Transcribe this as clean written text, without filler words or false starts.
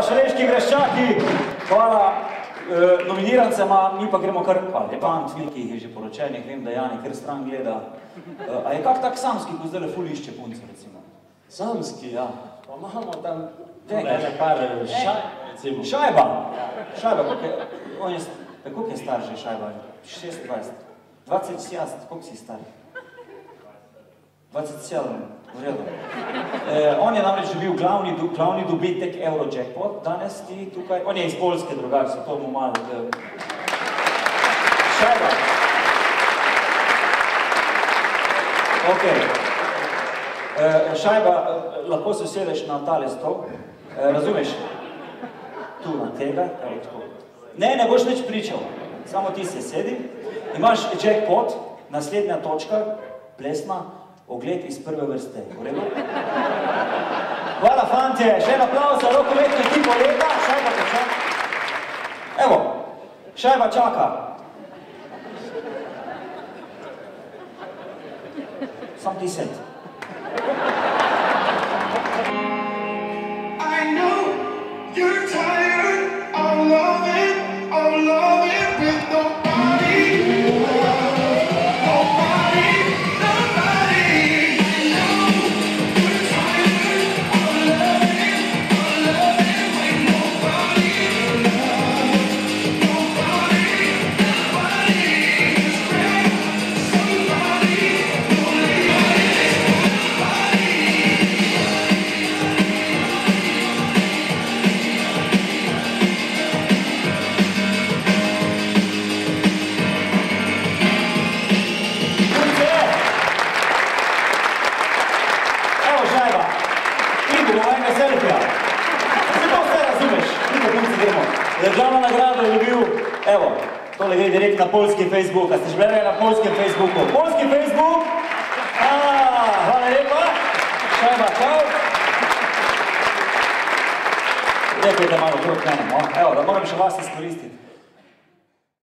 hvala Šaleški Greščaki, hvala nominirancema, mi pa gremo kar fant, nekaj je že poročenih, vem, da Jani kar stran gleda. A je kak tak samski, ko zdaj le ful išče punce, recimo? Samski, ja. Pa imamo tam par recimo. Šajba. Šajba, koliko je star že Šajba? 26. 27, koliko si star? 27, v redu. On je namreč dobil glavni dobitek Eurojackpot, danes ti tukaj, on je iz Poljske drugače, zato mu malo... Šajba. Ok. Šajba, lahko se usedeš na tale stol, razumeš? Tu na tega, tako. Ne boš nič pričal, samo ti se sedi, imaš jackpot, naslednja točka, plesna, ogled iz prve vrste, v redu? Hvala, fantje, še en aplauz za rokometno ekipo leta, Šajba te čaka. Evo, Šajba čaka. Sam ti sed. I know you're tired of loving with nobody. Glavno nagrado je dobil, evo, tole gre direkt na polski Facebook, a ste že gledali na polskem Facebooku? Polski Facebook! Hvala lepa, Šajba, čau! Lepite malo okrog mene, evo, da moram še vas izkoristiti.